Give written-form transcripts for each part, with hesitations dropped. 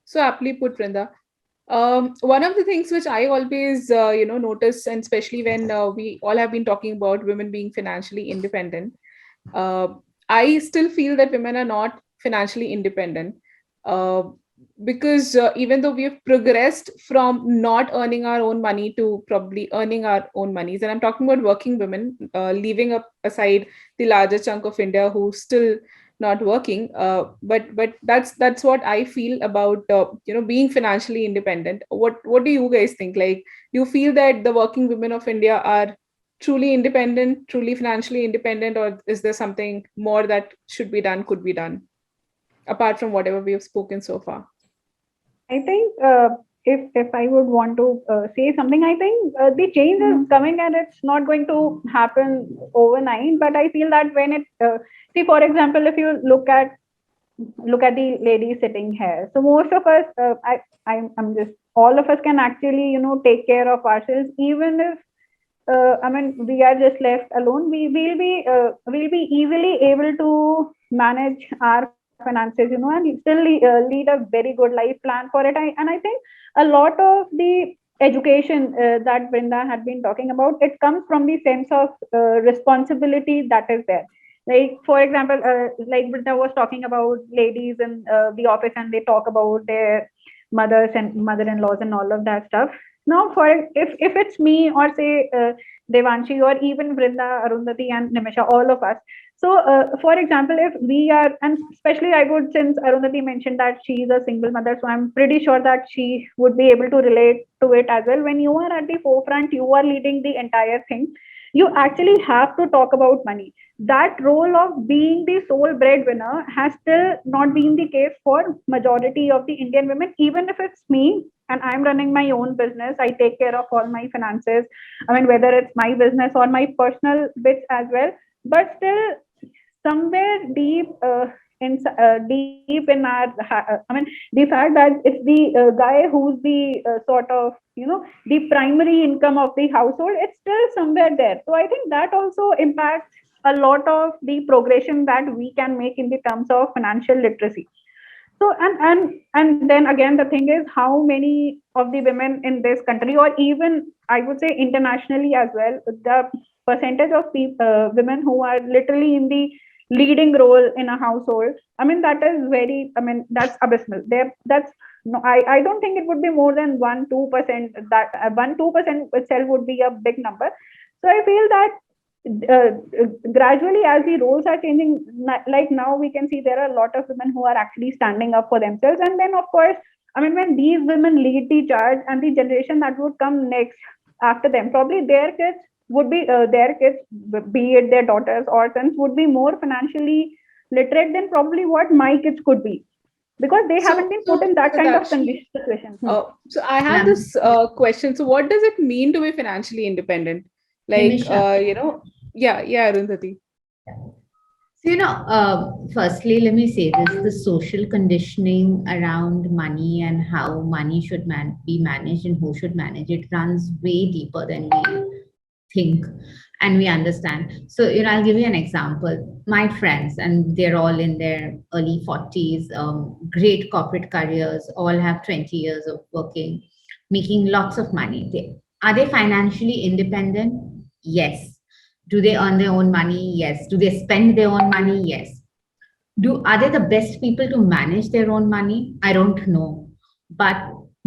So aptly put, Vrinda. One of the things which I always, notice, and especially when we all have been talking about women being financially independent, uh, I still feel that women are not financially independent, uh, because even though we have progressed from not earning our own money to probably earning our own monies, and I'm talking about working women, leaving up aside the larger chunk of India who still not working, but that's what I feel about being financially independent. What do you guys think? Like, do you feel that the working women of India are truly independent, truly financially independent, or is there something more that should be done, could be done, apart from whatever we have spoken so far? I think if I would want to say something, I think the change is coming and it's not going to happen overnight. But I feel that when it see, for example, if you look at the lady sitting here, so most of us, I'm just all of us can actually take care of ourselves, even if I mean, we are just left alone. We'll be easily able to manage our finances, and still lead a very good life plan for it. And I think a lot of the education that Brinda had been talking about, it comes from the sense of responsibility that is there. Like for example, like Brinda was talking about ladies in the office, and they talk about their mothers and mother-in-laws and all of that stuff. Now, for if it's me, or say Devanshi, or even Vrinda, Arundhati, and Nimisha, all of us. So, for example, if we are, and especially I would, since Arundhati mentioned that she is a single mother, so I'm pretty sure that she would be able to relate to it as well. When you are at the forefront, you are leading the entire thing. You actually have to talk about money. That role of being the sole breadwinner has still not been the case for majority of the Indian women. Even if it's me and I'm running my own business, I take care of all my finances. I mean, whether it's my business or my personal bits as well. But still, somewhere deep in our, I mean, the fact that it's the guy who's the sort of the primary income of the household, it's still somewhere there. So I think that also impacts a lot of the progression that we can make in the terms of financial literacy. So and then again, the thing is, how many of the women in this country, or even I would say internationally as well, the percentage of women who are literally in the leading role in a household, I mean, that is very, I mean, that's abysmal there. That's no, I don't think it would be more than 1-2%. That 1-2% itself would be a big number. So I feel that uh, gradually, as the roles are changing, like now we can see there are a lot of women who are actually standing up for themselves. And then of course, I mean, when these women lead the charge, and the generation that would come next after them, probably their kids would be their kids, be it their daughters or sons, would be more financially literate than probably what my kids could be, because they haven't So, been put in that kind of Satakshi, situation. so I have Lam- this question. So, what does it mean to be financially independent? Like, Nimisha. yeah, Arundhati. So, firstly, let me say this: the social conditioning around money and how money should be managed and who should manage it runs way deeper than we think and we understand. So, I'll give you an example. My friends, and they're all in their early 40s, great corporate careers, all have 20 years of working, making lots of money. Are they financially independent? Yes. Do they earn their own money? Yes. Do they spend their own money? Yes. Are they the best people to manage their own money? I don't know. But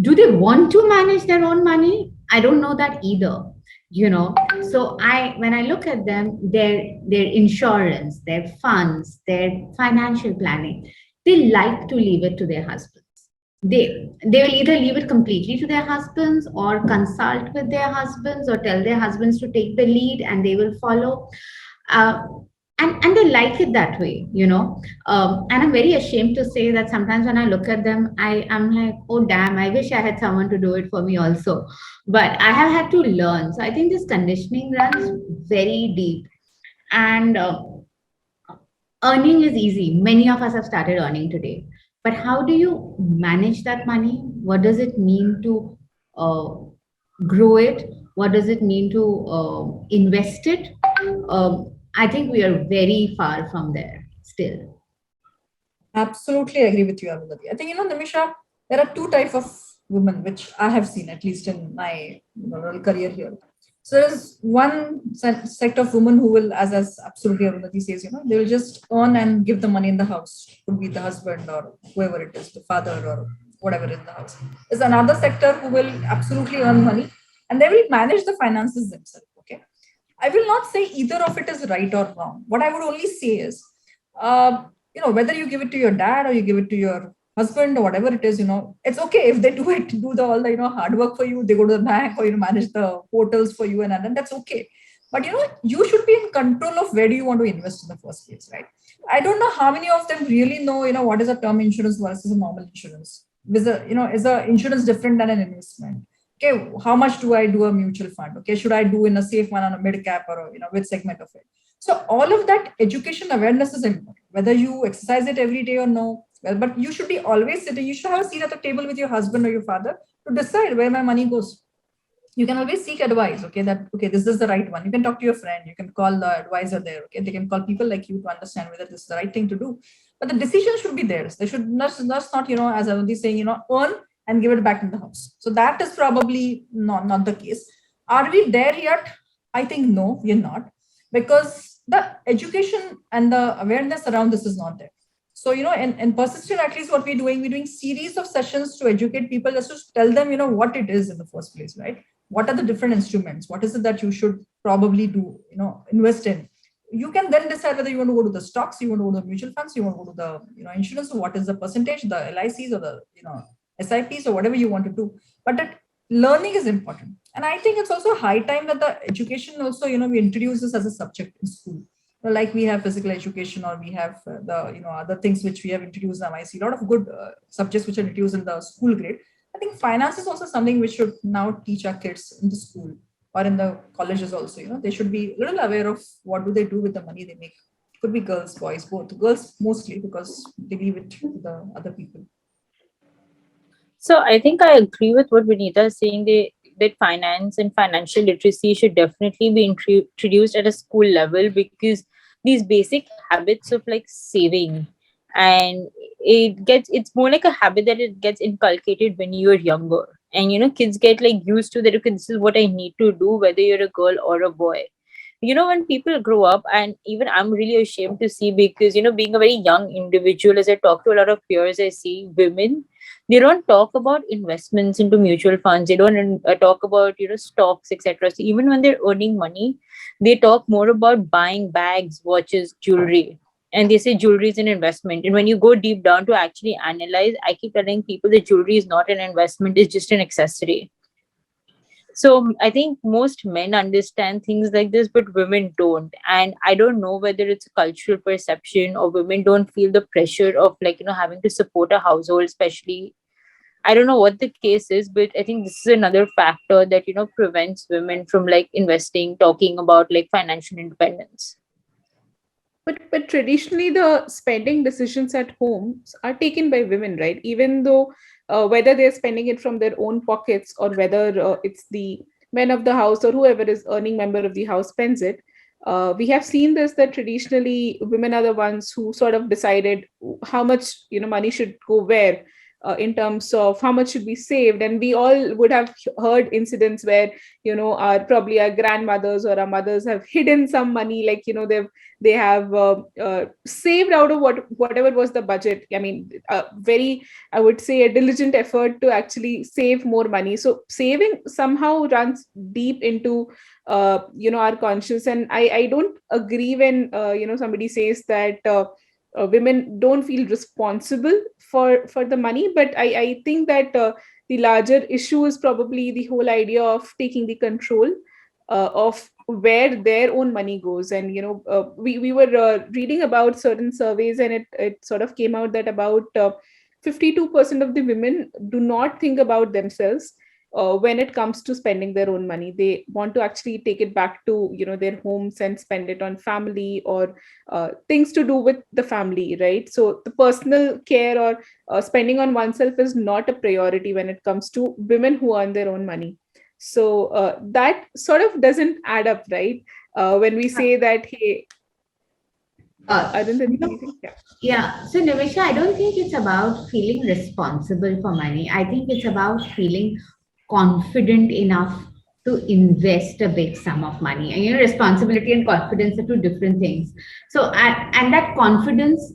do they want to manage their own money? I don't know that either. So when I look at them, their insurance, their funds, their financial planning, they like to leave it to their husbands. They will either leave it completely to their husbands, or consult with their husbands, or tell their husbands to take the lead and they will follow. uh, and they like it that way. And I'm very ashamed to say that sometimes when I look at them, I'm like, oh damn, I wish I had someone to do it for me also. But I have had to learn. So I think this conditioning runs very deep. And earning is easy. Many of us have started earning today. But how do you manage that money? What does it mean to uh, grow it? What does it mean to invest it? I think we are very far from there still. Absolutely agree with you, Arundhati. I think, Nimisha, There are two type of women which I have seen, at least in my little career here. So there's one sect of women who will, as absolutely Arundhati says, they will just earn and give the money in the house. Could be the husband or whoever it is, the father or whatever in the house. There's another sector who will absolutely earn money and they will manage the finances themselves. Okay, I will not say either of it is right or wrong. What I would only say is, whether you give it to your dad or you give it to your husband or whatever it is, it's okay if they do it, do the all the hard work for you. They go to the bank or manage the portals for you, and then that's okay. But you should be in control of where do you want to invest in the first place, right? I don't know how many of them really know, what is a term insurance versus a normal insurance. Is a insurance different than an investment? Okay, how much do I do a mutual fund? Okay, should I do in a safe one on a mid cap or which segment of it? So all of that education awareness is important, whether you exercise it every day or no. Well, but you should be always sitting. You should have a seat at the table with your husband or your father to decide where my money goes. You can always seek advice. Okay, that okay, this is the right one. You can talk to your friend. You can call the advisor there. Okay, they can call people like you to understand whether this is the right thing to do. But the decision should be theirs. They should not as I was saying, earn and give it back in the house. So that is probably not the case. Are we there yet? I think no, we're not, because the education and the awareness around this is not there. So, in persistent, at least what we're doing series of sessions to educate people, just to tell them, what it is in the first place, right? What are the different instruments? What is it that you should probably do, invest in? You can then decide whether you want to go to the stocks, you want to go to the mutual funds, you want to go to the, insurance, or what is the percentage, the LICs or the, SIPs or whatever you want to do. But that learning is important. And I think it's also high time that the education also, we introduce this as a subject in school. Like we have physical education, or we have the other things which we have introduced now. I see a lot of good subjects which are introduced in the school grade. I think finance is also something we should now teach our kids in the school or in the colleges also. They should be a little aware of what do they do with the money they make. Could be girls, boys, both. Girls mostly, because they leave it to the other people. So I think I agree with what Vinita is saying. That finance and financial literacy should definitely be introduced at a school level, because these basic habits of like saving, and it's more like a habit that it gets inculcated when you're younger, and kids get like used to that. Okay, this is what I need to do, whether you're a girl or a boy. When people grow up, and even I'm really ashamed to see, because being a very young individual, as I talk to a lot of peers, I see women, they don't talk about investments into mutual funds, they don't talk about stocks, etc. So even when they're earning money, they talk more about buying bags, watches, jewelry, and they say jewelry is an investment. And when you go deep down to actually analyze, I keep telling people that jewelry is not an investment, it's just an accessory. So I think most men understand things like this, but women don't. And I don't know whether it's a cultural perception, or women don't feel the pressure of like, having to support a household, especially. I don't know what the case is, but I think this is another factor that, prevents women from like investing, talking about like financial independence. But traditionally, the spending decisions at home are taken by women, right? Even though whether they're spending it from their own pockets, or whether it's the men of the house or whoever is earning member of the house spends it. We have seen this, that traditionally women are the ones who sort of decided how much money should go where, in terms of how much should be saved. And we all would have heard incidents where our probably our grandmothers or our mothers have hidden some money, like they have saved out of whatever was the budget. I mean, very, I would say, a diligent effort to actually save more money. So saving somehow runs deep into our conscience. And I don't agree when somebody says that women don't feel responsible for the money. But I think that the larger issue is probably the whole idea of taking the control of where their own money goes. And we were reading about certain surveys, and it sort of came out that about 52% of the women do not think about themselves when it comes to spending their own money. They want to actually take it back to their homes and spend it on family, or things to do with the family, right? So the personal care, or spending on oneself, is not a priority when it comes to women who earn their own money. So that sort of doesn't add up, right? When we say that, hey, Arundhati, You know, anything? Yeah. yeah. So, Nimisha, I don't think it's about feeling responsible for money. I think it's about feeling confident enough to invest a big sum of money. And responsibility and confidence are two different things. So, and that confidence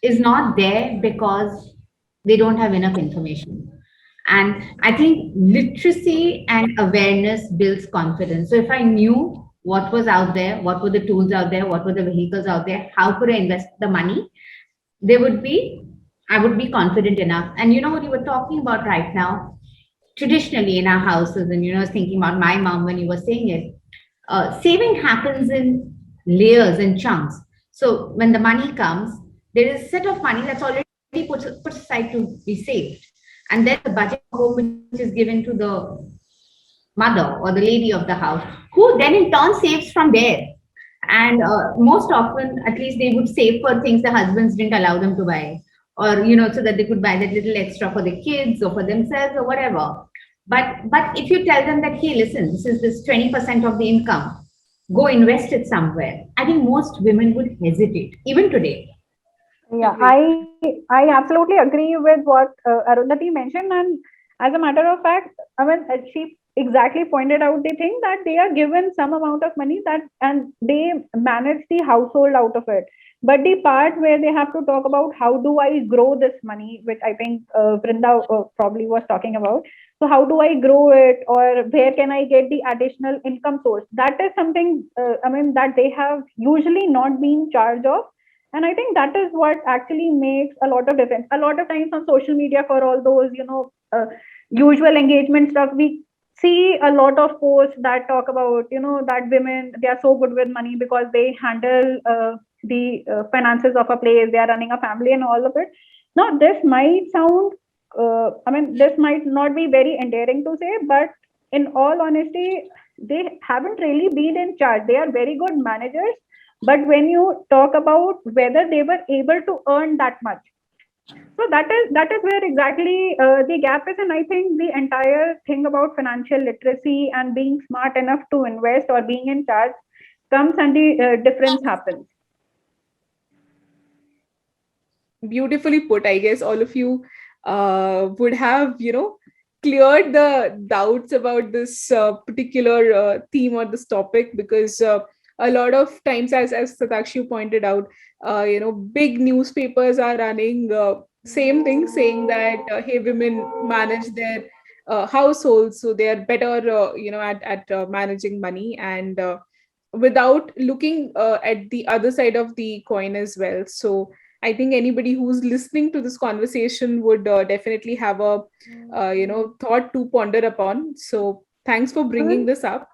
is not there because they don't have enough information. And I think literacy and awareness builds confidence. So if I knew what was out there, what were the tools out there, what were the vehicles out there, how could I invest the money, there would be, I would be confident enough. And you know what you were talking about right now, traditionally in our houses, and I was thinking about my mom when you were saying it, saving happens in layers and chunks. So when the money comes, there is a set of money that's already put aside to be saved. And then the budget for home, which is given to the mother or the lady of the house, who then in turn saves from there. And most often, at least they would save for things the husbands didn't allow them to buy, or so that they could buy that little extra for the kids or for themselves or whatever. But if you tell them that, hey, listen, this is this 20% of the income, go invest it somewhere. I think most women would hesitate, even today. Yeah, Great. I absolutely agree with what Arundhati mentioned, and as a matter of fact, I mean, she exactly pointed out the thing that they are given some amount of money that and they manage the household out of it. But the part where they have to talk about how do I grow this money, which I think Vrinda probably was talking about. So how do I grow it, or where can I get the additional income source? That is something I mean that they have usually not been charged of, and I think that is what actually makes a lot of difference. A lot of times on social media, for all those usual engagement stuff, we see a lot of posts that talk about that women, they are so good with money because they handle the finances of a place, they are running a family and all of it. Now this might sound I mean, this might not be very endearing to say, but in all honesty, they haven't really been in charge. They are very good managers, but when you talk about whether they were able to earn that much, so that is where exactly the gap is. And I think the entire thing about financial literacy and being smart enough to invest or being in charge comes, and the difference happens. Beautifully put. I guess all of you would have, cleared the doubts about this particular theme or this topic, because a lot of times, as Satakshi pointed out, big newspapers are running same thing, saying that hey, women manage their households, so they are better, at managing money, and without looking at the other side of the coin as well. So I think anybody who's listening to this conversation would definitely have a thought to ponder upon. So thanks for bringing this up.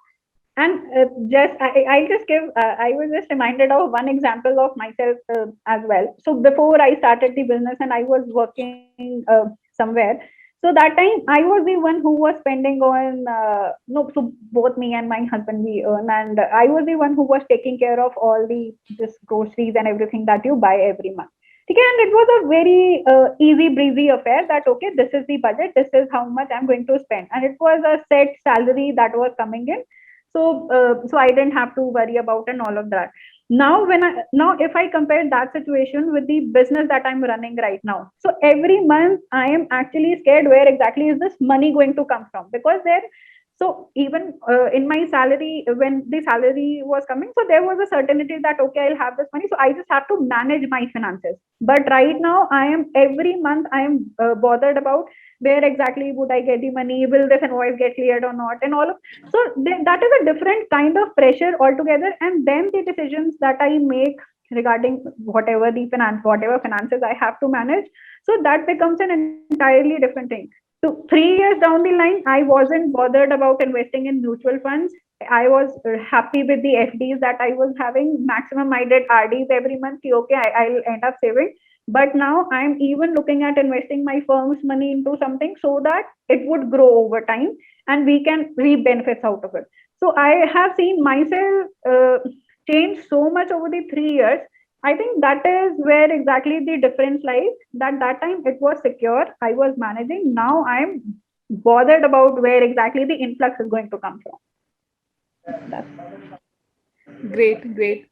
And I'll just give, I was just reminded of one example of myself as well. So before I started the business and I was working somewhere, so that time I was the one who was spending on, no, so both me and my husband, we earn, and I was the one who was taking care of all the just groceries and everything that you buy every month. Okay, and it was a very easy breezy affair that, okay, this is the budget, this is how much I'm going to spend. And it was a set salary that was coming in, so I didn't have to worry about and all of that. Now if I compare that situation with the business that I'm running right now, so every month I am actually scared, where exactly is this money going to come from? Because there, so even in my salary, when the salary was coming, so there was a certainty that, okay, I'll have this money, so I just have to manage my finances. But right now I am, every month I am bothered about where exactly would I get the money, will this invoice get cleared or not, and all of. So that is a different kind of pressure altogether. And then the decisions that I make regarding whatever finances I have to manage, so that becomes an entirely different thing. So 3 years down the line, I wasn't bothered about investing in mutual funds. I was happy with the FDs that I was having. Maximum I did RDs every month. Okay, I'll end up saving. But now I'm even looking at investing my firm's money into something so that it would grow over time and we can reap benefits out of it. So I have seen myself change so much over the 3 years. I think that is where exactly the difference lies. That time it was secure, I was managing. Now I'm bothered about where exactly the influx is going to come from. That's Great, great.